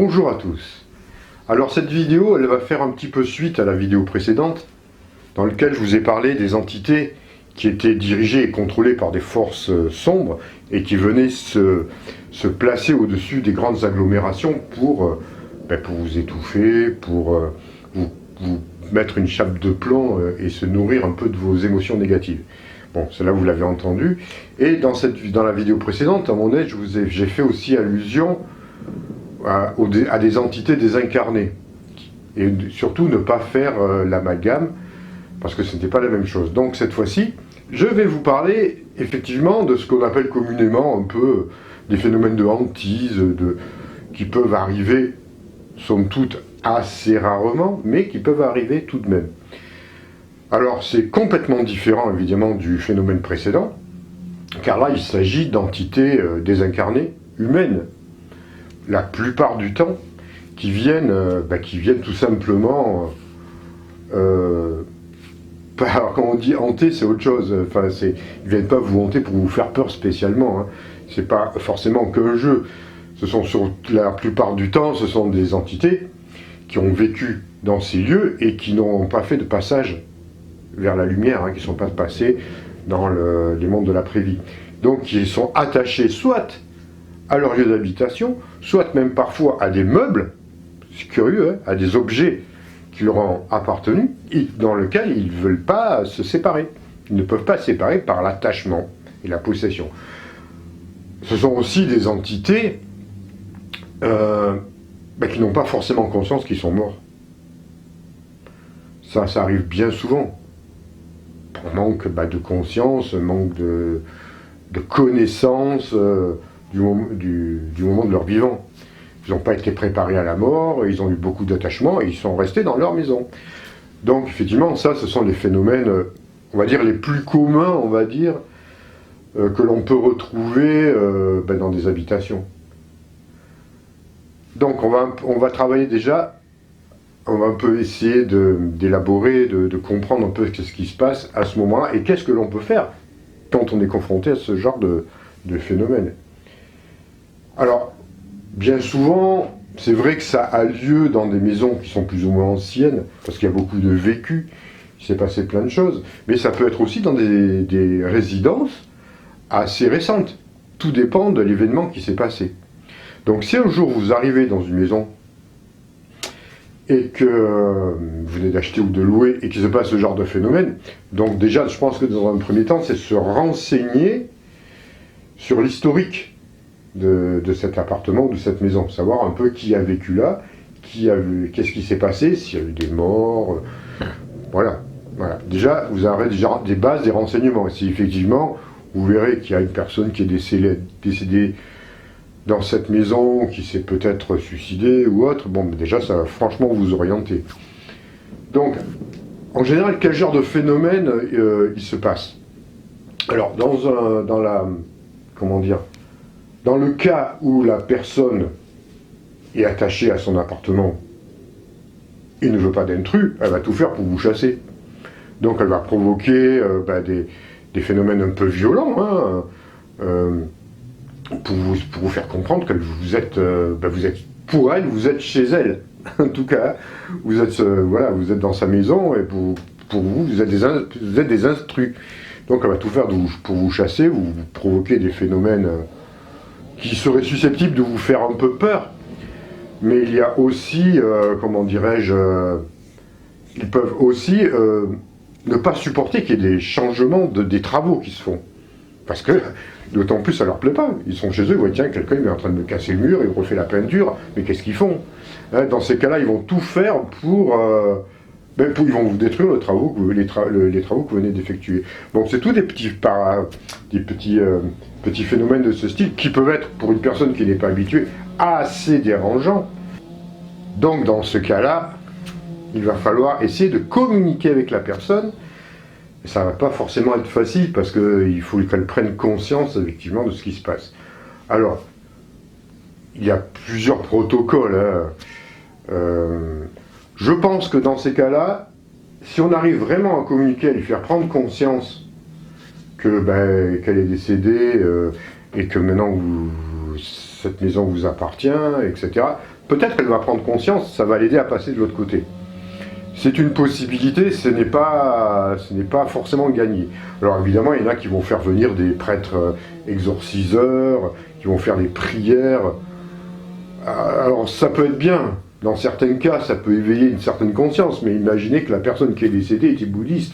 Bonjour à tous. Alors cette vidéo, elle va faire un petit peu suite à la vidéo précédente, dans laquelle je vous ai parlé des entités qui étaient dirigées et contrôlées par des forces sombres et qui venaient se placer au-dessus des grandes agglomérations pour vous étouffer, pour vous mettre une chape de plomb et se nourrir un peu de vos émotions négatives. Bon, cela vous l'avez entendu. Et dans la vidéo précédente, à mon aide, j'ai fait aussi allusion à des entités désincarnées. Et surtout ne pas faire l'amalgame, parce que ce n'était pas la même chose. Donc cette fois-ci, je vais vous parler effectivement de ce qu'on appelle communément un peu des phénomènes de hantise, qui peuvent arriver, somme toute, assez rarement, mais qui peuvent arriver tout de même. Alors c'est complètement différent évidemment du phénomène précédent, car là il s'agit d'entités désincarnées, humaines, la plupart du temps, qui viennent tout simplement, alors quand on dit hanter, c'est autre chose. Enfin, ils ne viennent pas vous hanter pour vous faire peur spécialement. Hein. C'est pas forcément qu'un jeu. La plupart du temps, ce sont des entités qui ont vécu dans ces lieux et qui n'ont pas fait de passage vers la lumière, hein, qui ne sont pas passés dans les mondes de l'après-vie. Donc, ils sont attachés soit à leur lieu d'habitation, soit même parfois à des meubles, c'est curieux, hein, à des objets qui leur ont appartenu, et dans lesquels ils ne veulent pas se séparer. Ils ne peuvent pas se séparer par l'attachement et la possession. Ce sont aussi des entités qui n'ont pas forcément conscience qu'ils sont morts. Ça arrive bien souvent. Pour manque de conscience, manque de connaissance du moment de leur vivant. Ils n'ont pas été préparés à la mort, ils ont eu beaucoup d'attachement et ils sont restés dans leur maison. Donc effectivement, ça, ce sont les phénomènes, on va dire, les plus communs, on va dire, que l'on peut retrouver dans des habitations. Donc on va travailler déjà, on va un peu essayer d'élaborer, de comprendre un peu ce qui se passe à ce moment-là et qu'est-ce que l'on peut faire quand on est confronté à ce genre de phénomène. Alors, bien souvent, c'est vrai que ça a lieu dans des maisons qui sont plus ou moins anciennes, parce qu'il y a beaucoup de vécu, il s'est passé plein de choses, mais ça peut être aussi dans des résidences assez récentes. Tout dépend de l'événement qui s'est passé. Donc si un jour vous arrivez dans une maison et que vous venez d'acheter ou de louer et qu'il se passe ce genre de phénomène, donc déjà je pense que dans un premier temps c'est se renseigner sur l'historique de cet appartement ou de cette maison, savoir un peu qui a vécu là, qu'est-ce qui s'est passé, s'il y a eu des morts, voilà. Déjà vous aurez déjà des bases, des renseignements, et si effectivement vous verrez qu'il y a une personne qui est décédée dans cette maison, qui s'est peut-être suicidée ou autre, bon, déjà, ça va franchement vous orienter. Donc, en général, quel genre de phénomène il se passe? Alors, dans le cas où la personne est attachée à son appartement et ne veut pas d'intrus, elle va tout faire pour vous chasser. Donc, elle va provoquer des phénomènes un peu violents, hein, pour vous faire comprendre que vous êtes pour elle, vous êtes chez elle. En tout cas, vous êtes dans sa maison et pour vous, vous êtes des intrus. Donc elle va tout faire pour vous chasser, vous provoquer des phénomènes qui seraient susceptibles de vous faire un peu peur. Mais il y a aussi, ils peuvent aussi ne pas supporter qu'il y ait des changements, des travaux qui se font. Parce que, d'autant plus, ça leur plaît pas. Ils sont chez eux, ils voient, tiens, quelqu'un est en train de me casser le mur, il refait la peinture, mais qu'est-ce qu'ils font? Dans ces cas-là, ils vont tout faire ils vont vous détruire les travaux que vous venez d'effectuer. Donc c'est tout des petits phénomènes de ce style qui peuvent être, pour une personne qui n'est pas habituée, assez dérangeants. Donc dans ce cas-là, il va falloir essayer de communiquer avec la personne. Ça ne va pas forcément être facile parce qu'il faut qu'elle prenne conscience effectivement de ce qui se passe. Alors, il y a plusieurs protocoles. Hein. Je pense que dans ces cas-là, si on arrive vraiment à communiquer, à lui faire prendre conscience qu'elle est décédée et que maintenant cette maison vous appartient, etc., peut-être qu'elle va prendre conscience, ça va l'aider à passer de l'autre côté. C'est une possibilité, ce n'est pas forcément gagné. Alors évidemment, il y en a qui vont faire venir des prêtres exorciseurs, qui vont faire des prières. Alors ça peut être bien, dans certains cas, ça peut éveiller une certaine conscience, mais imaginez que la personne qui est décédée était bouddhiste.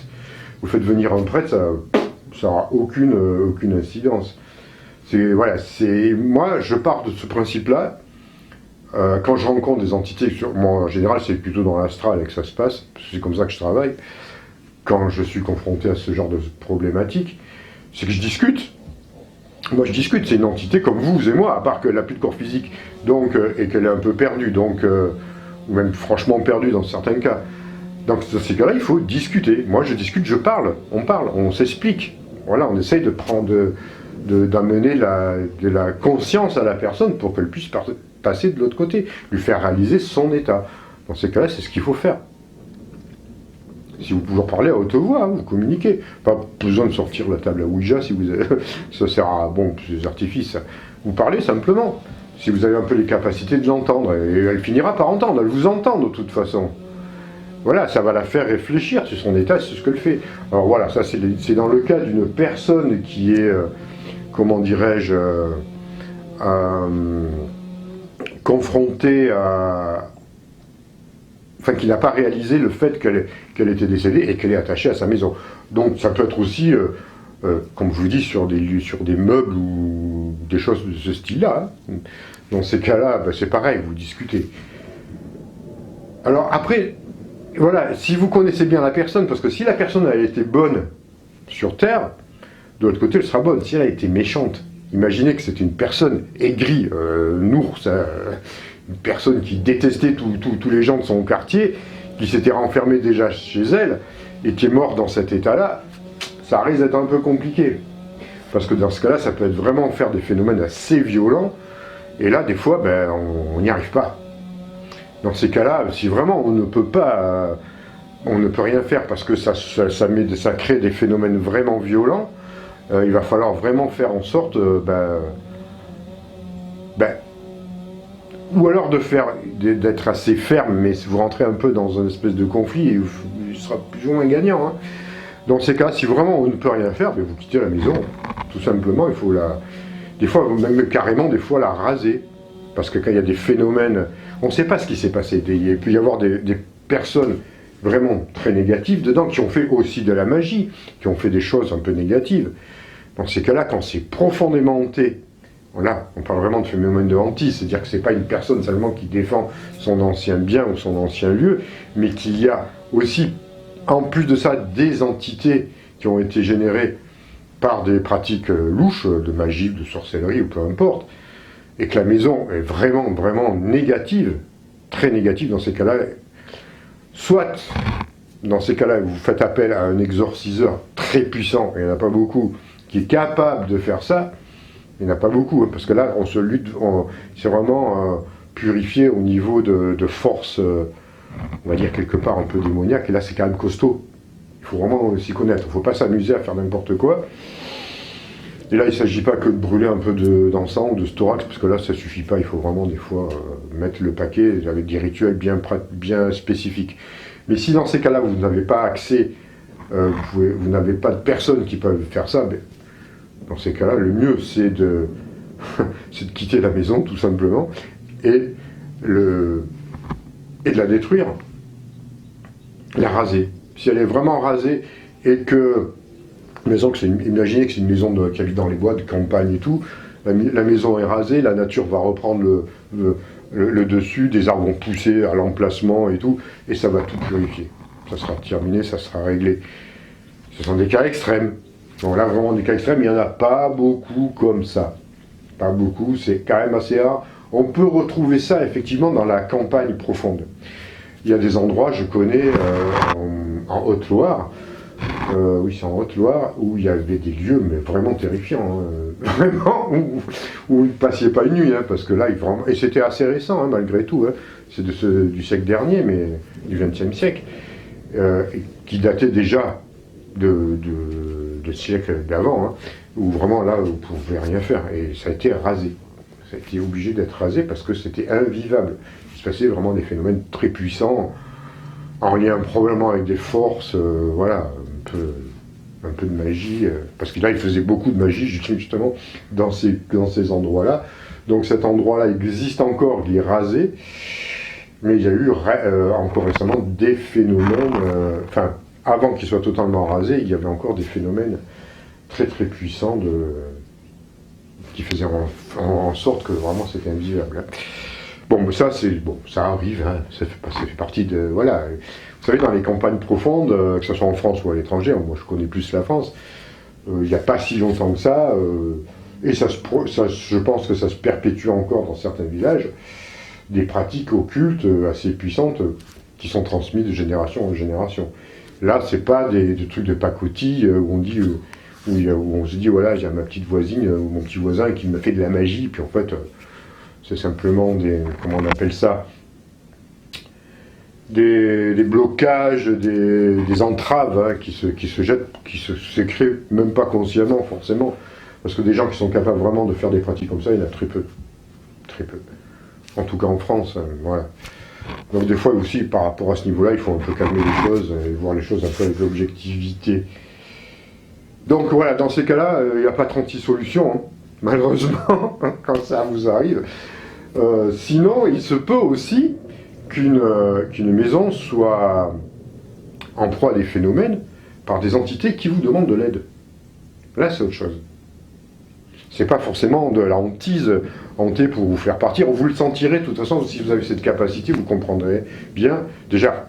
Vous faites venir un prêtre, ça n'aura aucune incidence. Moi, je pars de ce principe-là. Quand je rencontre des entités, moi en général c'est plutôt dans l'astral que ça se passe, parce que c'est comme ça que je travaille, quand je suis confronté à ce genre de problématique, c'est que je discute. Moi je discute, c'est une entité comme vous et moi, à part qu'elle n'a plus de corps physique, donc, et qu'elle est un peu perdue, ou même franchement perdue dans certains cas. Donc dans ces cas-là, il faut discuter. Moi je discute, on parle, on s'explique. Voilà, on essaye d'amener de la conscience à la personne pour qu'elle puisse passer de l'autre côté, lui faire réaliser son état. Dans ces cas-là, c'est ce qu'il faut faire. Si vous pouvez parler à haute voix, vous communiquez. Pas besoin de sortir la table à Ouija, si vous avez... ça sert à des artifices. Vous parlez simplement. Si vous avez un peu les capacités de l'entendre, et elle finira par entendre, elle vous entend de toute façon. Voilà, ça va la faire réfléchir sur son état, c'est ce qu'elle fait. Alors voilà, ça c'est dans le cas d'une personne qui est, comment dirais-je, confrontée à... Enfin, qui n'a pas réalisé le fait qu'elle était décédée et qu'elle est attachée à sa maison. Donc ça peut être aussi, comme je vous dis, sur des meubles ou des choses de ce style-là. Hein. Dans ces cas-là, c'est pareil, vous discutez. Alors après, voilà, si vous connaissez bien la personne, parce que si la personne a été bonne sur Terre, de l'autre côté, elle sera bonne. Si elle a été méchante, imaginez que c'est une personne aigrie, une ours, une personne qui détestait tous les gens de son quartier, qui s'était renfermée déjà chez elle, et qui est morte dans cet état-là, ça risque d'être un peu compliqué. Parce que dans ce cas-là, ça peut être vraiment faire des phénomènes assez violents, et là, des fois, on n'y arrive pas. Dans ces cas-là, si vraiment on ne peut rien faire parce que ça crée des phénomènes vraiment violents, il va falloir vraiment faire en sorte, ou alors d'être assez ferme, mais vous rentrez un peu dans une espèce de conflit et il sera plus ou moins gagnant. Hein. Dans ces cas, si vraiment on ne peut rien faire, vous quittez la maison. Tout simplement, il faut des fois, même carrément, des fois la raser. Parce que quand il y a des phénomènes, on ne sait pas ce qui s'est passé. Il peut y avoir des personnes vraiment très négatives dedans, qui ont fait aussi de la magie, qui ont fait des choses un peu négatives. Dans ces cas-là, quand c'est profondément hanté, voilà, on parle vraiment de phénomène de hantise, c'est-à-dire que ce n'est pas une personne seulement qui défend son ancien bien ou son ancien lieu, mais qu'il y a aussi, en plus de ça, des entités qui ont été générées par des pratiques louches, de magie, de sorcellerie, ou peu importe, et que la maison est vraiment, vraiment négative, très négative dans ces cas-là, soit, dans ces cas-là, vous faites appel à un exorciseur très puissant, et il n'y en a pas beaucoup, qui est capable de faire ça, il n'y en a pas beaucoup, hein, parce que là, c'est vraiment purifié au niveau de force, on va dire quelque part un peu démoniaque, et là c'est quand même costaud. Il faut vraiment s'y connaître, il ne faut pas s'amuser à faire n'importe quoi. Et là, il ne s'agit pas que de brûler un peu d'encens ou de storax, parce que là, ça ne suffit pas. Il faut vraiment, des fois, mettre le paquet avec des rituels bien spécifiques. Mais si dans ces cas-là, vous n'avez pas accès, vous n'avez pas de personnes qui peuvent faire ça, dans ces cas-là, le mieux, c'est de quitter la maison, tout simplement, et de la détruire, la raser. Si elle est vraiment rasée, et que... imaginez que c'est une maison qui habite dans les bois, de campagne et tout, la maison est rasée, la nature va reprendre le dessus, des arbres vont pousser à l'emplacement et tout, et ça va tout purifier. Ça sera terminé, ça sera réglé. Ce sont des cas extrêmes. Donc là, vraiment des cas extrêmes, il n'y en a pas beaucoup comme ça. Pas beaucoup, c'est quand même assez rare. On peut retrouver ça effectivement dans la campagne profonde. Il y a des endroits, je connais, en Haute-Loire, oui, c'est en Haute-Loire, où il y avait des lieux mais vraiment terrifiants, hein, vraiment, où vous ne passiez pas une nuit, hein, parce que là, et c'était assez récent, hein, malgré tout, hein, c'est du siècle dernier, mais du XXe siècle, qui datait déjà de siècles d'avant, hein, où vraiment là, vous ne pouvez rien faire, et ça a été rasé. Ça a été obligé d'être rasé parce que c'était invivable. Il se passait vraiment des phénomènes très puissants, en lien probablement avec des forces, voilà, un peu de magie, parce que là, il faisait beaucoup de magie, justement, dans ces endroits-là. Donc cet endroit-là existe encore, il est rasé, mais il y a eu encore récemment des phénomènes, enfin, avant qu'il soit totalement rasé, il y avait encore des phénomènes très très puissants qui faisaient en sorte que vraiment c'était invivable. Bon, mais ça, ça arrive, hein, ça fait partie de... Voilà. Vous savez, dans les campagnes profondes, que ce soit en France ou à l'étranger, moi je connais plus la France, il n'y a pas si longtemps que ça, et je pense que ça se perpétue encore dans certains villages, des pratiques occultes assez puissantes qui sont transmises de génération en génération. Là, c'est pas des trucs de pacotille où on dit... où on se dit, voilà, j'ai ma petite voisine ou mon petit voisin qui me fait de la magie, puis en fait, c'est simplement comment on appelle ça, des blocages, des entraves hein, qui se jettent, qui se créent même pas consciemment forcément, parce que des gens qui sont capables vraiment de faire des pratiques comme ça, il y en a très peu. Très peu. En tout cas en France, voilà. Donc des fois aussi, par rapport à ce niveau-là, il faut un peu calmer les choses et voir les choses un peu avec l'objectivité. Donc voilà, dans ces cas-là, il n'y a pas 36 solutions, hein, malheureusement, quand ça vous arrive. Sinon, il se peut aussi qu'une maison soit en proie à des phénomènes par des entités qui vous demandent de l'aide. Là, c'est autre chose. C'est pas forcément de la hantise hantée pour vous faire partir. Vous le sentirez, de toute façon, si vous avez cette capacité, vous comprendrez bien, déjà,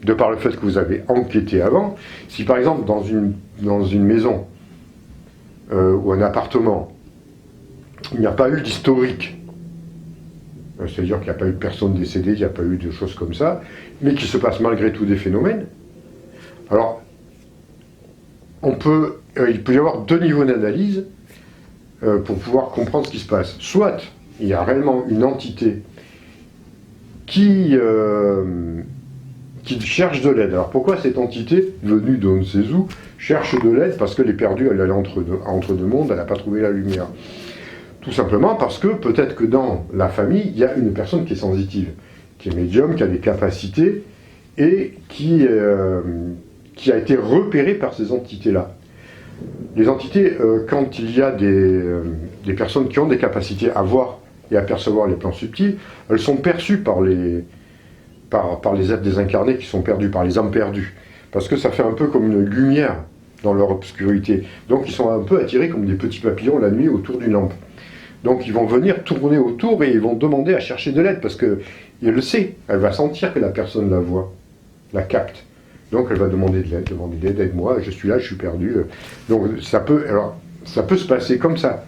de par le fait que vous avez enquêté avant, si par exemple dans une maison ou un appartement, il n'y a pas eu d'historique, c'est-à-dire qu'il n'y a pas eu de personne décédée, il n'y a pas eu de choses comme ça, mais qu'il se passe malgré tout des phénomènes, alors il peut y avoir deux niveaux d'analyse pour pouvoir comprendre ce qui se passe. Soit il y a réellement une entité qui cherche de l'aide. Alors pourquoi cette entité, venue de on ne sait où, cherche de l'aide? Parce qu'elle est perdue, elle est entre deux mondes, elle n'a pas trouvé la lumière. Tout simplement parce que peut-être que dans la famille, il y a une personne qui est sensitive, qui est médium, qui a des capacités, et qui a été repérée par ces entités-là. Les entités, quand il y a des personnes qui ont des capacités à voir et à percevoir les plans subtils, elles sont perçues par les êtres désincarnés qui sont perdus, par les âmes perdues. Parce que ça fait un peu comme une lumière dans leur obscurité. Donc ils sont un peu attirés comme des petits papillons la nuit autour d'une lampe. Donc ils vont venir tourner autour et ils vont demander à chercher de l'aide parce qu'elle le sait, elle va sentir que la personne la voit, la capte. Donc elle va demander de l'aide, aide-moi, je suis là, je suis perdu. Donc ça peut se passer comme ça.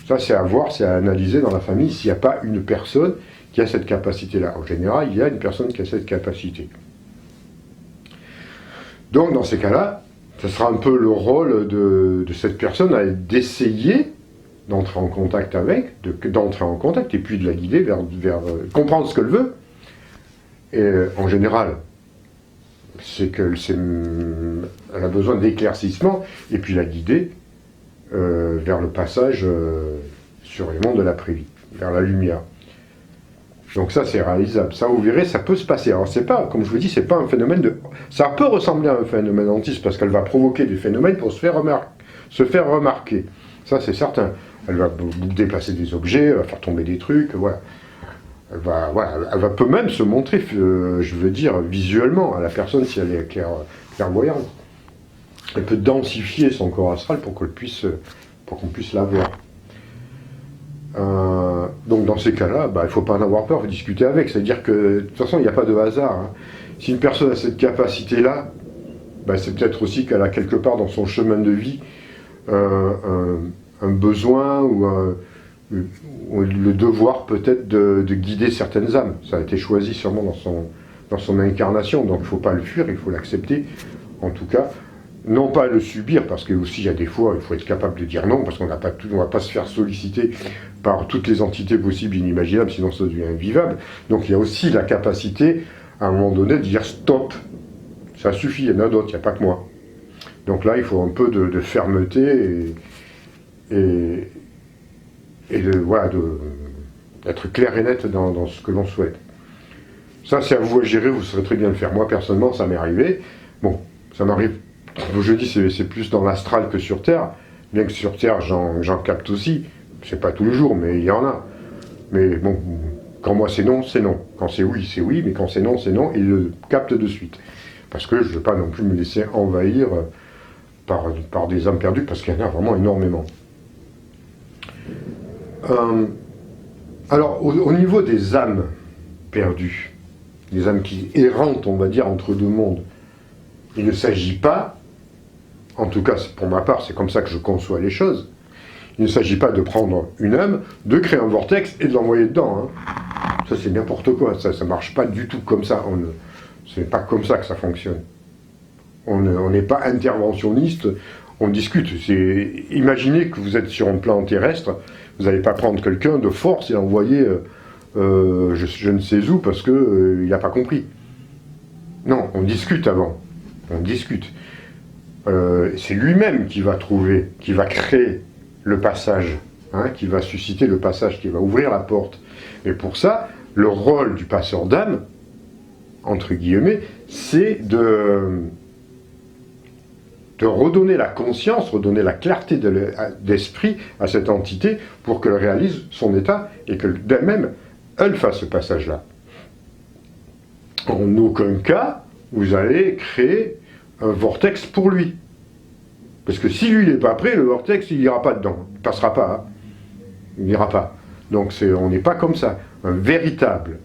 Ça c'est à voir, c'est à analyser dans la famille s'il n'y a pas une personne qui a cette capacité-là. En général, il y a une personne qui a cette capacité. Donc dans ces cas-là, ce sera un peu le rôle de cette personne d'essayer d'entrer en contact avec, d'entrer en contact et puis de la guider vers comprendre ce qu'elle veut. Et en général, c'est qu'elle a besoin d'éclaircissement et puis la guider vers le passage sur les mondes de l'après-vie, vers la lumière. Donc ça, c'est réalisable. Ça, vous verrez, ça peut se passer. Alors, c'est pas, comme je vous dis, c'est pas un phénomène de... Ça peut ressembler à un phénomène hantise parce qu'elle va provoquer des phénomènes pour se faire remarquer. Ça, c'est certain. Elle va déplacer des objets, elle va faire tomber des trucs, voilà. Elle peut même se montrer, je veux dire, visuellement à la personne si elle est clairvoyante. Elle peut densifier son corps astral pour qu'on puisse la voir. Donc dans ces cas-là, il ne faut pas en avoir peur, il faut discuter avec. C'est-à-dire que de toute façon, il n'y a pas de hasard. Hein. Si une personne a cette capacité-là, c'est peut-être aussi qu'elle a quelque part dans son chemin de vie un besoin ou le devoir peut-être de guider certaines âmes. Ça a été choisi sûrement dans son incarnation, donc il ne faut pas le fuir, il faut l'accepter. En tout cas, non pas le subir, parce que aussi il y a des fois, il faut être capable de dire non, parce qu'on ne va pas se faire solliciter par toutes les entités possibles et inimaginables, sinon ça devient invivable. Donc il y a aussi la capacité, à un moment donné, de dire stop, ça suffit, il y en a d'autres, il n'y a pas que moi. Donc là, il faut un peu de fermeté et et d'être clair et net dans ce que l'on souhaite. Ça, c'est à vous à gérer, vous saurez très bien le faire. Moi, personnellement, ça m'est arrivé. Bon, ça m'arrive, comme je dis, c'est plus dans l'astral que sur Terre, bien que sur Terre, j'en capte aussi. C'est pas tous les jours, mais il y en a. Mais bon, quand moi c'est non, c'est non. Quand c'est oui, mais quand c'est non, il le capte de suite. Parce que je ne veux pas non plus me laisser envahir par des âmes perdues, parce qu'il y en a vraiment énormément. Alors, au niveau des âmes perdues, les âmes qui errantent, on va dire, entre deux mondes, il ne s'agit pas, en tout cas pour ma part, c'est comme ça que je conçois les choses, il ne s'agit pas de prendre une âme, de créer un vortex et de l'envoyer dedans. Ça c'est n'importe quoi, ça ne marche pas du tout comme ça, ce n'est pas comme ça que ça fonctionne. On n'est pas interventionniste, on discute. Imaginez que vous êtes sur un plan terrestre, vous n'allez pas prendre quelqu'un de force et l'envoyer je ne sais où parce qu'il n'a pas compris. Non, on discute avant. On discute. C'est lui-même qui va trouver, qui va créer le passage, qui va susciter le passage, qui va ouvrir la porte. Et pour ça, le rôle du passeur d'âme, entre guillemets, c'est de redonner la conscience, redonner la clarté d'esprit à cette entité pour qu'elle réalise son état et que d'elle-même, elle fasse ce passage-là. En aucun cas, vous allez créer un vortex pour lui. Parce que si lui, il n'est pas prêt, le vortex, il n'ira pas dedans. Il ne passera pas. Il n'ira pas. Donc on n'est pas comme ça. Un véritable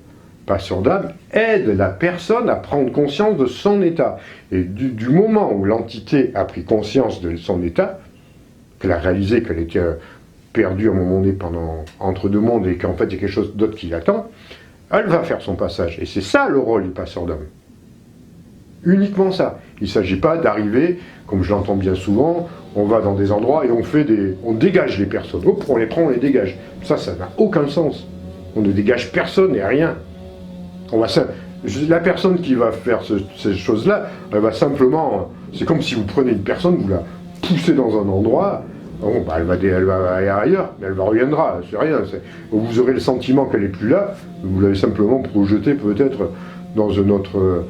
passeur d'âme aide la personne à prendre conscience de son état. Et du moment où l'entité a pris conscience de son état, qu'elle a réalisé qu'elle était perdue à un moment donné entre deux mondes et qu'en fait il y a quelque chose d'autre qui l'attend, elle va faire son passage. Et c'est ça le rôle du passeur d'âme. Uniquement ça. Il ne s'agit pas d'arriver, comme je l'entends bien souvent, on va dans des endroits et on dégage les personnes. Hop, on les prend, on les dégage. Ça n'a aucun sens. On ne dégage personne et rien. La personne qui va faire ces choses-là, elle va simplement... C'est comme si vous prenez une personne, vous la poussez dans un endroit, bon, elle va aller ailleurs, mais elle reviendra, c'est rien. Vous aurez le sentiment qu'elle n'est plus là, vous l'avez simplement projetée peut-être dans une autre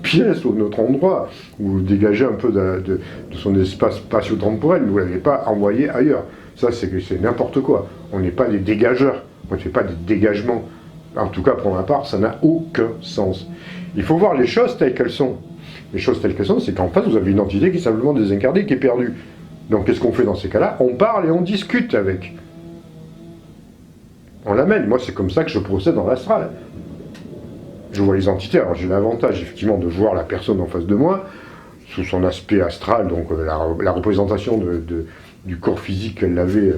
pièce ou un autre endroit, où vous dégagez un peu de son espace spatio-temporel, vous ne l'avez pas envoyé ailleurs. Ça, c'est n'importe quoi. On n'est pas des dégageurs, on ne fait pas des dégagements. En tout cas, pour ma part, ça n'a aucun sens. Il faut voir les choses telles qu'elles sont. Les choses telles qu'elles sont, c'est qu'en face, vous avez une entité qui est simplement désincarnée, qui est perdue. Donc, qu'est-ce qu'on fait dans ces cas-là? On parle et on discute avec. On l'amène. Moi, c'est comme ça que je procède dans l'astral. Je vois les entités. Alors, j'ai l'avantage, effectivement, de voir la personne en face de moi, sous son aspect astral, donc la représentation du corps physique qu'elle avait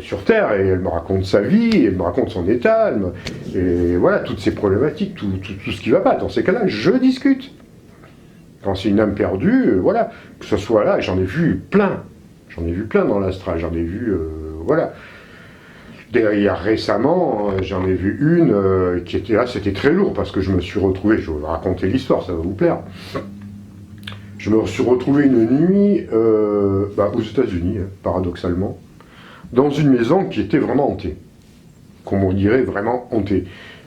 sur Terre, et elle me raconte sa vie, elle me raconte son état, et voilà, toutes ces problématiques, tout ce qui ne va pas. Dans ces cas-là, je discute. Quand c'est une âme perdue, voilà, que ce soit là, j'en ai vu plein dans l'astral, j'en ai vu, voilà. Derrière récemment, j'en ai vu une qui était là, c'était très lourd, parce que je me suis retrouvé, je vais vous raconter l'histoire, ça va vous plaire. Je me suis retrouvé une nuit aux États-Unis, paradoxalement, dans une maison qui était vraiment hantée. Comme on dirait, vraiment hantée.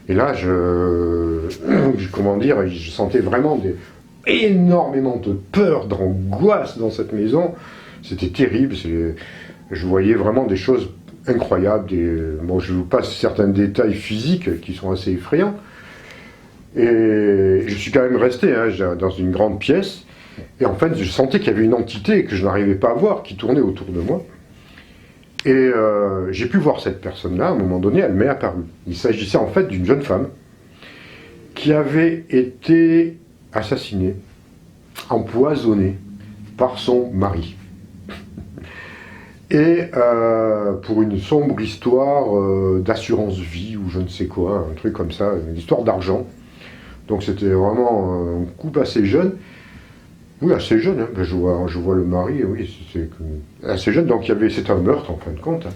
Et là, je sentais vraiment énormément de peur, d'angoisse dans cette maison. C'était terrible. Je voyais vraiment des choses incroyables. Je vous passe certains détails physiques qui sont assez effrayants. Et je suis quand même resté dans une grande pièce. Et en fait, je sentais qu'il y avait une entité que je n'arrivais pas à voir, qui tournait autour de moi. Et j'ai pu voir cette personne-là, à un moment donné, elle m'est apparue. Il s'agissait en fait d'une jeune femme qui avait été assassinée, empoisonnée par son mari. Et pour une sombre histoire d'assurance vie, ou je ne sais quoi, un truc comme ça, une histoire d'argent. Donc c'était vraiment un couple assez jeune. Oui, assez jeune, je vois le mari, oui, c'est assez jeune, donc c'était un meurtre en fin de compte.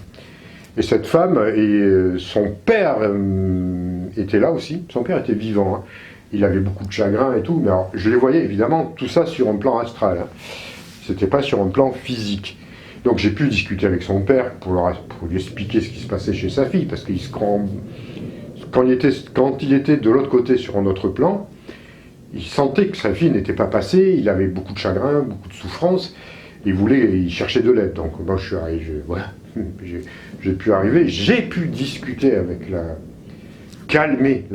Et cette femme, et son père était là aussi, son père était vivant, il avait beaucoup de chagrin et tout, mais alors, je les voyais évidemment, tout ça sur un plan astral, c'était pas sur un plan physique. Donc j'ai pu discuter avec son père pour lui expliquer ce qui se passait chez sa fille, parce qu'il se quand il était de l'autre côté sur un autre plan, il sentait que sa fille n'était pas passée, il avait beaucoup de chagrin, beaucoup de souffrance, il cherchait de l'aide. Donc moi je suis arrivé, voilà, j'ai pu discuter avec la calmer,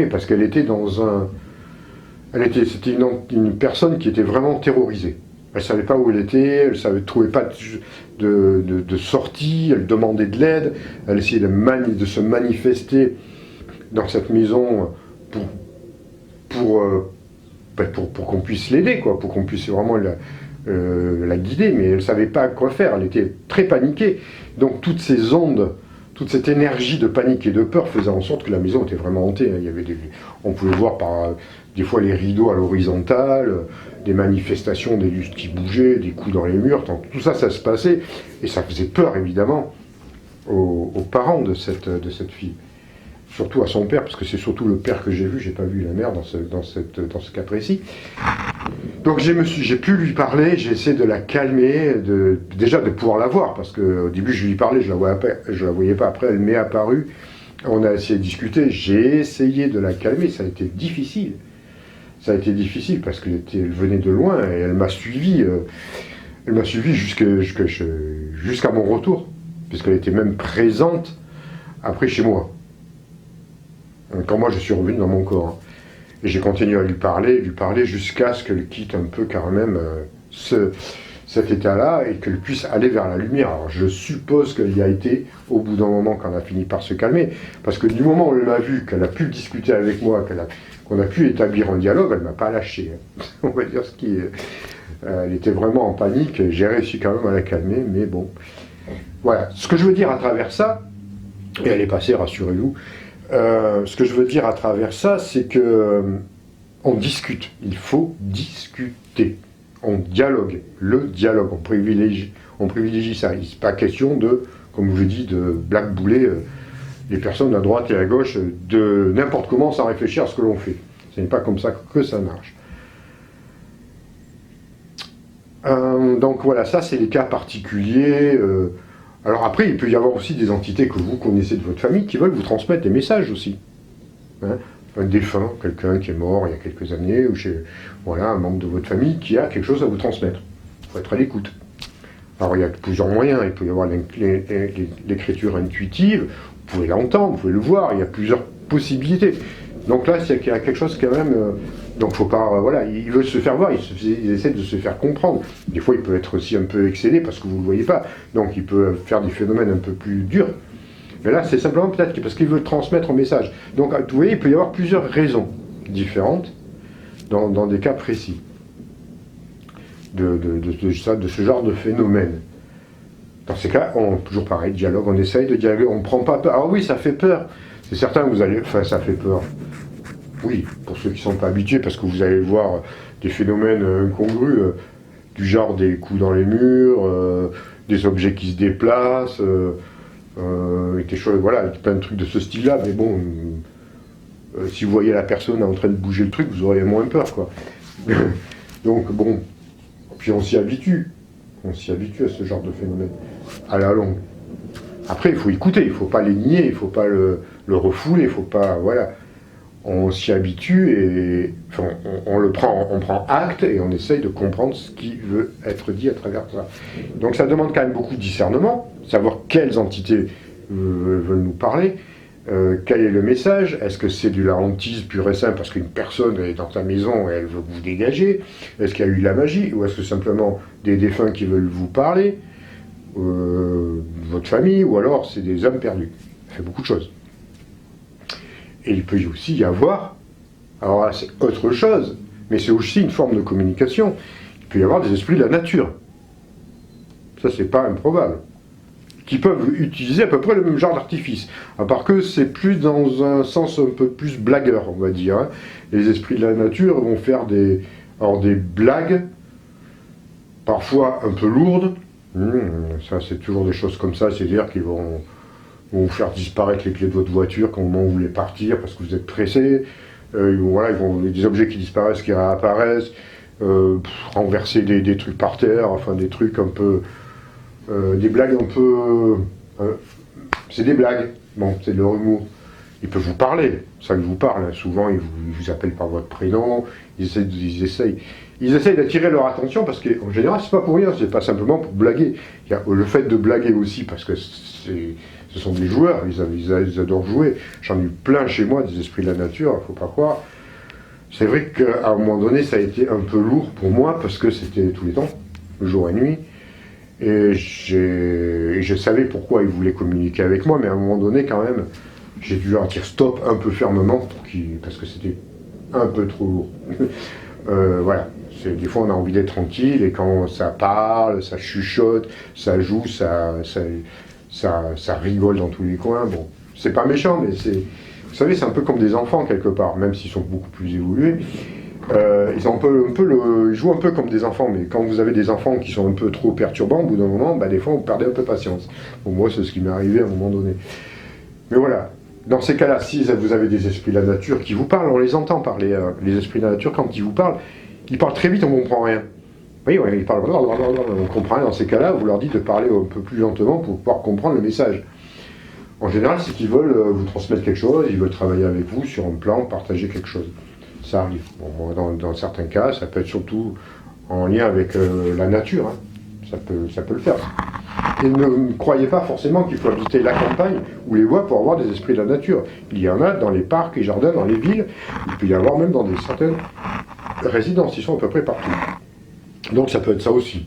parce qu'elle était c'était une personne qui était vraiment terrorisée. Elle ne savait pas où elle était, elle ne trouvait pas de sortie, elle demandait de l'aide, elle essayait de se manifester dans cette maison pour qu'on puisse l'aider, quoi, pour qu'on puisse vraiment la guider, mais elle ne savait pas quoi faire, elle était très paniquée. Donc toutes ces ondes, toute cette énergie de panique et de peur faisait en sorte que la maison était vraiment hantée. Il y avait on pouvait voir des fois les rideaux à l'horizontale, des manifestations, des lustres qui bougeaient, des coups dans les murs, tout ça se passait, et ça faisait peur évidemment aux parents de cette fille. Surtout à son père, parce que c'est surtout le père que j'ai vu, j'ai pas vu la mère dans ce cas précis. Donc j'ai pu lui parler, j'ai essayé de la calmer, déjà de pouvoir la voir, parce qu'au début je lui parlais, je la voyais pas, après elle m'est apparue, on a essayé de discuter, j'ai essayé de la calmer, ça a été difficile. Ça a été difficile parce qu'elle venait de loin et elle m'a suivi jusqu'à mon retour, puisqu'elle était même présente après chez moi, quand moi je suis revenu dans mon corps. Et j'ai continué à lui parler jusqu'à ce qu'elle quitte un peu quand même cet état-là et qu'elle puisse aller vers la lumière. Alors je suppose qu'elle y a été au bout d'un moment quand elle a fini par se calmer, parce que du moment où elle m'a vu, qu'elle a pu discuter avec moi, qu'on a pu établir un dialogue, elle ne m'a pas lâché. On va dire elle était vraiment en panique, j'ai réussi quand même à la calmer, mais bon. Voilà, ce que je veux dire à travers ça, et elle est passée, rassurez-vous, ce que je veux dire à travers ça, c'est que on discute, il faut discuter, on dialogue, le dialogue, on privilégie ça. Il n'est pas question de, comme je vous dis, de blackbouler les personnes à droite et à gauche de n'importe comment sans réfléchir à ce que l'on fait. Ce n'est pas comme ça que ça marche. Donc voilà, ça c'est les cas particuliers. Alors après, il peut y avoir aussi des entités que vous connaissez de votre famille qui veulent vous transmettre des messages aussi. Hein, un défunt, quelqu'un qui est mort il y a quelques années, ou voilà, un membre de votre famille qui a quelque chose à vous transmettre. Il faut être à l'écoute. Alors il y a plusieurs moyens, il peut y avoir l'écriture intuitive, vous pouvez l'entendre, vous pouvez le voir, il y a plusieurs possibilités. Donc là, il y a quelque chose quand même, donc faut pas, voilà, il veut se faire voir, il essaie de se faire comprendre. Des fois, il peut être aussi un peu excédé parce que vous ne le voyez pas, donc il peut faire des phénomènes un peu plus durs. Mais là, c'est simplement peut-être parce qu'il veut transmettre un message. Donc vous voyez, il peut y avoir plusieurs raisons différentes dans des cas précis de ce genre de phénomène. Dans ces cas, toujours pareil, dialogue, on essaye de dialoguer, on ne prend pas peur. Ah oui, ça fait peur. C'est certain que ça fait peur. Oui, pour ceux qui ne sont pas habitués, parce que vous allez voir des phénomènes incongrus, du genre des coups dans les murs, des objets qui se déplacent, des choses, voilà, plein de trucs de ce style-là, mais bon, si vous voyez la personne en train de bouger le truc, vous aurez moins peur, quoi. Donc bon, puis on s'y habitue à ce genre de phénomène, à la longue. Après, il faut écouter, il ne faut pas les nier, il ne faut pas le refouler, il ne faut pas, voilà. On s'y habitue et enfin, on prend acte et on essaye de comprendre ce qui veut être dit à travers ça. Donc ça demande quand même beaucoup de discernement, savoir quelles entités veulent nous parler, quel est le message, est-ce que c'est de la hantise pure et simple parce qu'une personne est dans ta maison et elle veut vous dégager, est-ce qu'il y a eu de la magie ou est-ce que simplement des défunts qui veulent vous parler, votre famille, ou alors c'est des âmes perdues. Ça fait beaucoup de choses. Et il peut aussi y avoir, alors là c'est autre chose, mais c'est aussi une forme de communication, il peut y avoir des esprits de la nature. Ça c'est pas improbable. Qui peuvent utiliser à peu près le même genre d'artifice. À part que c'est plus dans un sens un peu plus blagueur, on va dire. Hein. Les esprits de la nature vont faire des blagues, parfois un peu lourdes. Ça c'est toujours des choses comme ça, c'est-à-dire qu'ils vont vous faire disparaître les clés de votre voiture quand au moment où vous voulez partir parce que vous êtes pressé. Voilà, ils vont des objets qui disparaissent, qui réapparaissent, renverser des trucs par terre, enfin des trucs un peu des blagues un peu... c'est des blagues, bon, c'est de leur humour. Ils peuvent vous parler, ça ils vous parlent, hein. Souvent ils vous appellent par votre prénom, ils essayent d'attirer leur attention parce qu'en général c'est pas pour rien, c'est pas simplement pour blaguer. Il y a le fait de blaguer aussi parce que ce sont des joueurs, ils adorent jouer. J'en ai eu plein chez moi, des esprits de la nature, faut pas croire. C'est vrai qu'à un moment donné ça a été un peu lourd pour moi parce que c'était tous les temps, jour et nuit. Et je savais pourquoi ils voulaient communiquer avec moi, mais à un moment donné quand même, j'ai dû leur dire stop un peu fermement parce que c'était un peu trop lourd. Voilà, des fois on a envie d'être tranquille et quand ça parle, ça chuchote, ça joue, ça rigole dans tous les coins. Bon, c'est pas méchant, mais vous savez, c'est un peu comme des enfants quelque part, même s'ils sont beaucoup plus évolués. Ils jouent un peu comme des enfants, mais quand vous avez des enfants qui sont un peu trop perturbants, au bout d'un moment, des fois vous perdez un peu patience. Bon, moi c'est ce qui m'est arrivé à un moment donné. Mais voilà, dans ces cas-là, si vous avez des esprits de la nature qui vous parlent, on les entend parler, les esprits de la nature, quand ils vous parlent, ils parlent très vite, on ne comprend rien. Oui, ils parlent, on comprend rien. Dans ces cas-là, vous leur dites de parler un peu plus lentement pour pouvoir comprendre le message. En général, c'est qu'ils veulent vous transmettre quelque chose, ils veulent travailler avec vous sur un plan, partager quelque chose. Ça arrive. Bon, dans certains cas, ça peut être surtout en lien avec la nature. Hein. Ça peut le faire. Et ne croyez pas forcément qu'il faut habiter la campagne ou les bois pour avoir des esprits de la nature. Il y en a dans les parcs, les jardins, dans les villes. Il peut y avoir même dans certaines résidences. Ils sont à peu près partout. Donc ça peut être ça aussi.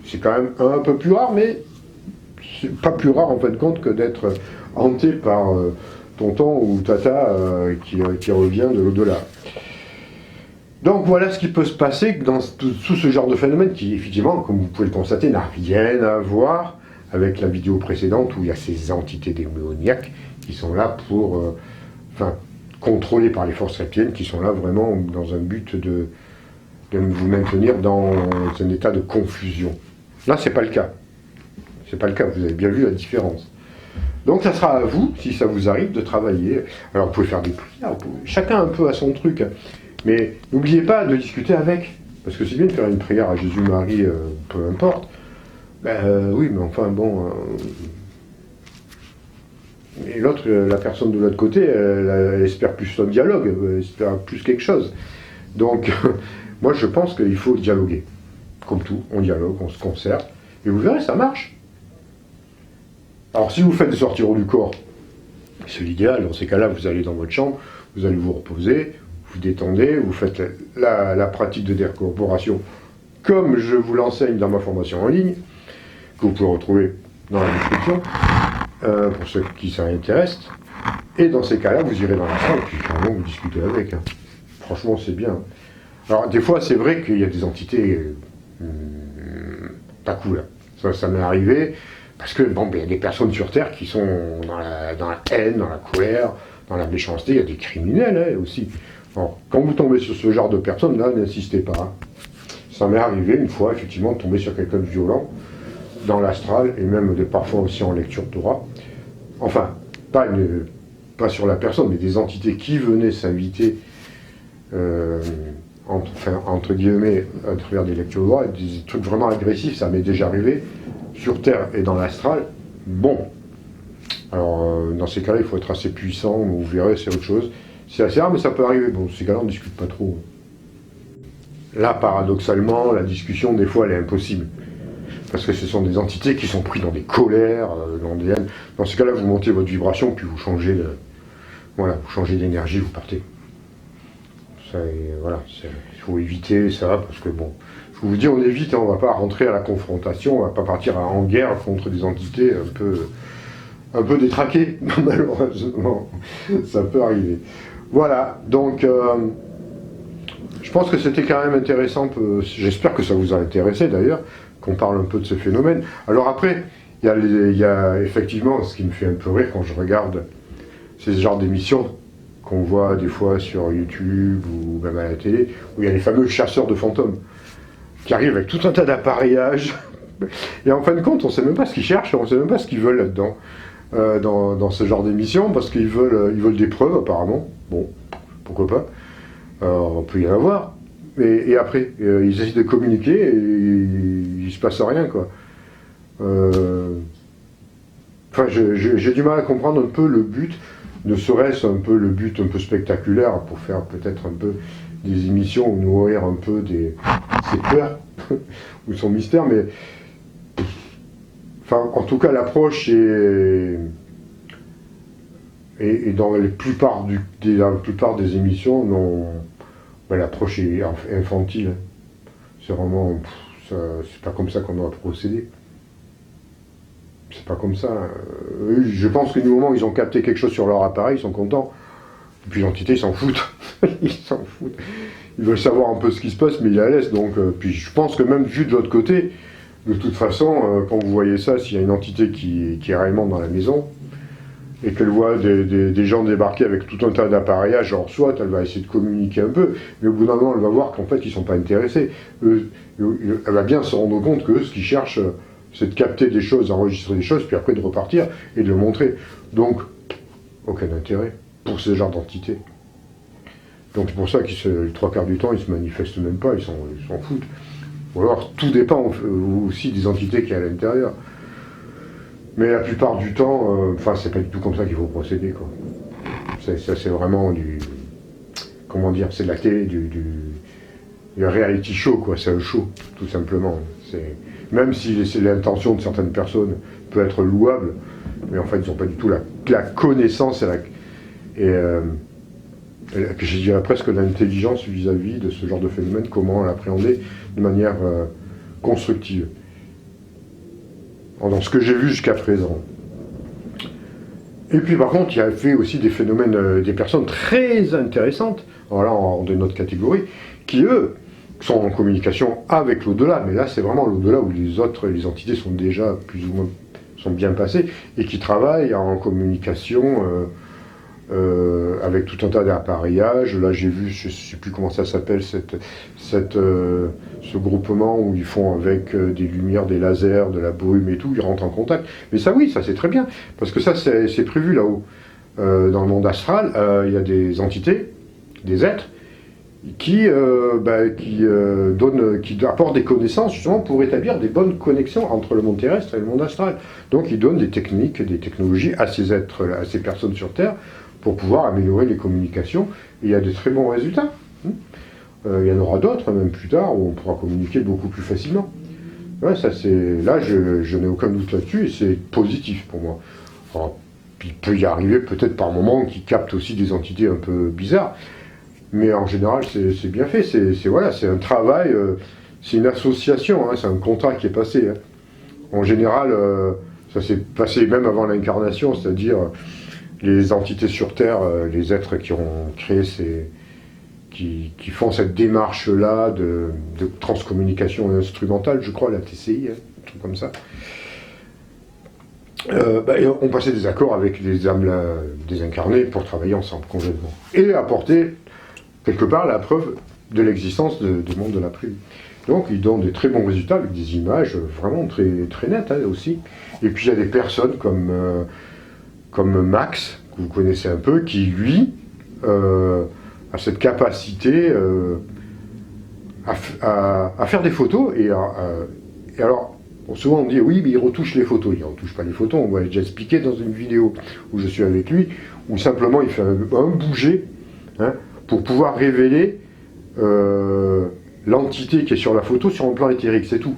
C'est quand même un peu plus rare, mais c'est pas plus rare en fin de compte que d'être hanté par tonton ou tata qui revient de l'au-delà. Donc voilà ce qui peut se passer dans tout ce genre de phénomène qui, effectivement, comme vous pouvez le constater, n'a rien à voir avec la vidéo précédente où il y a ces entités démoniaques qui sont là pour, contrôlées par les forces reptiliennes, qui sont là vraiment dans un but de vous maintenir dans un état de confusion. Là, c'est pas le cas. C'est pas le cas, vous avez bien vu la différence. Donc ça sera à vous, si ça vous arrive, de travailler. Alors vous pouvez faire des prières, chacun un peu à son truc. Mais n'oubliez pas de discuter avec, parce que c'est bien de faire une prière à Jésus-Marie, peu importe. Oui, mais enfin bon. Et l'autre, la personne de l'autre côté, elle espère plus un dialogue, elle espère plus quelque chose. Donc, moi je pense qu'il faut dialoguer. Comme tout, on dialogue, on se concerte, et vous verrez, ça marche. Alors si vous faites des sorties hors du corps, c'est l'idéal. Dans ces cas-là, vous allez dans votre chambre, vous allez vous reposer, vous détendez, vous faites la pratique de décorporation comme je vous l'enseigne dans ma formation en ligne, que vous pouvez retrouver dans la description, pour ceux qui s'intéressent. Et dans ces cas-là, vous irez dans la salle et puis vraiment vous discutez avec. Hein. Franchement, c'est bien. Alors, des fois, c'est vrai qu'il y a des entités pas cool. Ça m'est arrivé, parce que, il y a des personnes sur Terre qui sont dans la haine, dans la colère, dans la méchanceté. Il y a des criminels aussi. Alors, quand vous tombez sur ce genre de personnes, là, n'insistez pas. Hein. Ça m'est arrivé une fois, effectivement, de tomber sur quelqu'un de violent, dans l'astral, et même parfois aussi en lecture Torah. Enfin, pas sur la personne, mais des entités qui venaient s'inviter, entre guillemets, à travers des lectures Torah, des trucs vraiment agressifs, ça m'est déjà arrivé, sur Terre et dans l'astral. Bon, alors, dans ces cas-là, il faut être assez puissant, vous verrez, c'est autre chose. C'est assez rare, mais ça peut arriver. Bon, ces cas-là, on ne discute pas trop. Là, paradoxalement, la discussion, des fois, elle est impossible. Parce que ce sont des entités qui sont prises dans des colères, dans des haines. Dans ces cas-là, vous montez votre vibration, puis vous changez vous changez d'énergie, vous partez. Il faut éviter ça, parce que bon, je vous dis, on évite, hein, on ne va pas rentrer à la confrontation, on ne va pas partir en guerre contre des entités un peu détraquées, malheureusement. Ça peut arriver. Voilà, donc je pense que c'était quand même intéressant, j'espère que ça vous a intéressé d'ailleurs, qu'on parle un peu de ce phénomène. Alors après, il y a effectivement, ce qui me fait un peu rire quand je regarde ces genres d'émissions qu'on voit des fois sur YouTube ou même à la télé, où il y a les fameux chasseurs de fantômes qui arrivent avec tout un tas d'appareillages, et en fin de compte, on ne sait même pas ce qu'ils cherchent, on ne sait même pas ce qu'ils veulent là-dedans. Dans ce genre d'émission, parce qu'ils veulent des preuves apparemment. Bon, pourquoi pas. On peut y en avoir. Et après, ils essaient de communiquer et il se passe rien, quoi. Enfin, j'ai du mal à comprendre un peu le but, ne serait-ce un peu le but un peu spectaculaire pour faire peut-être un peu des émissions ou nourrir un peu ses peurs ou son mystère, mais enfin, en tout cas, l'approche est dans la plupart des émissions, non, ben, l'approche est infantile. C'est vraiment, c'est pas comme ça qu'on doit procéder. C'est pas comme ça. Je pense que du moment où ils ont capté quelque chose sur leur appareil, ils sont contents. Et puis l'entité, ils s'en foutent. Ils s'en foutent. Ils veulent savoir un peu ce qui se passe, mais ils la laissent. Donc, puis je pense que même vu de l'autre côté, de toute façon, quand vous voyez ça, s'il y a une entité qui est réellement dans la maison, et qu'elle voit des gens débarquer avec tout un tas d'appareillages, genre soit elle va essayer de communiquer un peu, mais au bout d'un moment, elle va voir qu'en fait, ils ne sont pas intéressés. Elle va bien se rendre compte que ce qu'ils cherchent, c'est de capter des choses, d'enregistrer des choses, puis après de repartir et de le montrer. Donc, aucun intérêt pour ce genre d'entité. Donc c'est pour ça que les trois quarts du temps, ils se manifestent même pas, ils s'en foutent. Ou alors, tout dépend aussi des entités qu'il y a à l'intérieur. Mais la plupart du temps, enfin, c'est pas du tout comme ça qu'il faut procéder, quoi. Ça, c'est vraiment du... Comment dire, c'est de la télé, du reality show, quoi. C'est un show, tout simplement. Même si l'intention de certaines personnes peut être louable, mais en fait, ils n'ont pas du tout la connaissance je dirais presque l'intelligence vis-à-vis de ce genre de phénomène, comment l'appréhender de manière constructive. Dans ce que j'ai vu jusqu'à présent. Et puis par contre, il y a fait aussi des phénomènes, des personnes très intéressantes, voilà, de notre catégorie, qui eux sont en communication avec l'au-delà, mais là c'est vraiment l'au-delà où les entités sont déjà plus ou moins bien passées, et qui travaillent en communication avec tout un tas d'appareillages. Là j'ai vu, je ne sais plus comment ça s'appelle, ce groupement où ils font avec des lumières, des lasers, de la brume et tout, ils rentrent en contact. Mais ça oui, ça c'est très bien, parce que ça c'est prévu là-haut. Dans le monde astral, il y a des entités, des êtres, qui apportent des connaissances justement pour établir des bonnes connexions entre le monde terrestre et le monde astral. Donc ils donnent des techniques, des technologies à ces êtres, à ces personnes sur Terre, pour pouvoir améliorer les communications. Et il y a de très bons résultats. Il y en aura d'autres, même plus tard, où on pourra communiquer beaucoup plus facilement. Ouais, ça c'est... Là, je n'ai aucun doute là-dessus, et c'est positif pour moi. Alors, il peut y arriver peut-être par moments qui captent aussi des entités un peu bizarres, mais en général, c'est bien fait. C'est un travail, c'est une association, hein, c'est un contrat qui est passé. Hein. En général, ça s'est passé même avant l'incarnation, c'est-à-dire les entités sur Terre, les êtres qui ont créé qui font cette démarche-là de transcommunication instrumentale, je crois, la TCI, hein, un truc comme ça. On passait des accords avec les âmes désincarnées pour travailler ensemble, complètement. Et apporter, quelque part, la preuve de l'existence du monde de l'imprévu. Donc, ils donnent des très bons résultats avec des images vraiment très, très nettes, hein, aussi. Et puis, il y a des personnes comme Max, que vous connaissez un peu, qui, lui, a cette capacité à faire des photos. Et alors, souvent on dit, oui, mais il retouche les photos. Il ne retouche pas les photos, on va déjà expliquer dans une vidéo où je suis avec lui, où simplement il fait un bouger, hein, pour pouvoir révéler l'entité qui est sur la photo sur un plan éthérique, c'est tout.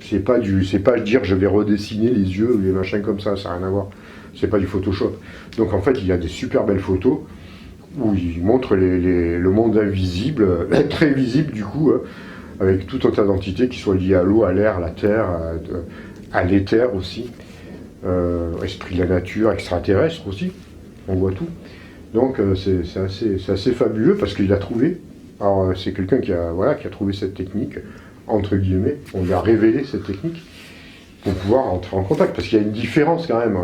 C'est pas dire je vais redessiner les yeux ou les machins comme ça n'a rien à voir. C'est pas du Photoshop. Donc en fait, il y a des super belles photos où il montre le monde invisible, très visible du coup, hein, avec tout un tas d'entités qui soient liées à l'eau, à l'air, à la terre, à l'éther aussi, esprit de la nature, extraterrestre aussi, on voit tout. Donc c'est assez fabuleux parce qu'il a trouvé. Alors c'est quelqu'un qui a trouvé cette technique, entre guillemets, on lui a révélé cette technique pour pouvoir entrer en contact, parce qu'il y a une différence quand même.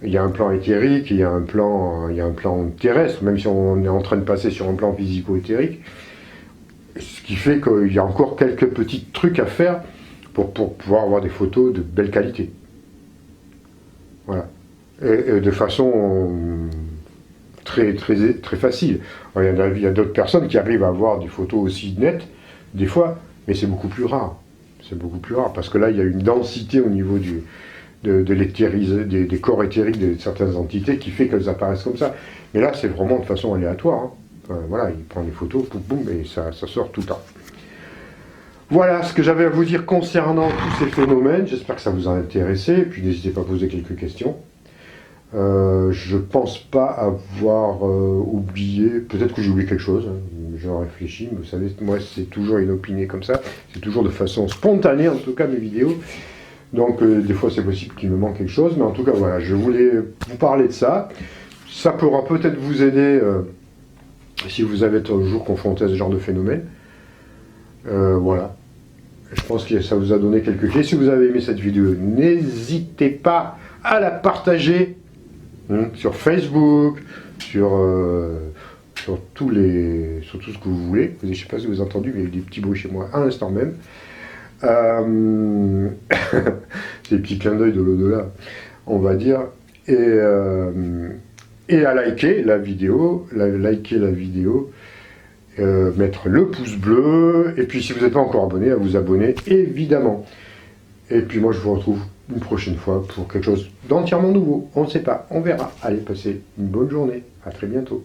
Il y a un plan éthérique, il y a un plan terrestre, même si on est en train de passer sur un plan physico-éthérique, ce qui fait qu'il y a encore quelques petits trucs à faire pour pouvoir avoir des photos de belle qualité. Voilà. Et de façon très, très, très facile. Alors, il y a d'autres personnes qui arrivent à avoir des photos aussi nettes, des fois, mais c'est beaucoup plus rare. C'est beaucoup plus rare, parce que là, il y a une densité au niveau des corps éthériques de certaines entités qui fait qu'elles apparaissent comme ça. Mais là, c'est vraiment de façon aléatoire. Hein. Voilà, il prend des photos, boum, boum, et ça sort tout le temps. Voilà ce que j'avais à vous dire concernant tous ces phénomènes. J'espère que ça vous a intéressé. Et puis n'hésitez pas à poser quelques questions. Je pense pas avoir oublié. Peut-être que j'ai oublié quelque chose. Hein. Je réfléchis. Mais vous savez, moi, c'est toujours inopiné comme ça. C'est toujours de façon spontanée, en tout cas, mes vidéos. Donc, des fois, c'est possible qu'il me manque quelque chose. Mais en tout cas, voilà, je voulais vous parler de ça. Ça pourra peut-être vous aider si vous avez toujours confronté à ce genre de phénomène. Voilà. Je pense que ça vous a donné quelques clés. Si vous avez aimé cette vidéo, n'hésitez pas à la partager sur Facebook, sur tout ce que vous voulez. Je ne sais pas si vous avez entendu, mais il y a des petits bruits chez moi à l'instant même. Des petits clins d'œil de l'au-delà, on va dire. Et à liker la vidéo, mettre le pouce bleu, et puis si vous n'êtes pas encore abonné, à vous abonner, évidemment. Et puis moi je vous retrouve une prochaine fois pour quelque chose d'entièrement nouveau, on ne sait pas, on verra. Allez, passez une bonne journée, à très bientôt.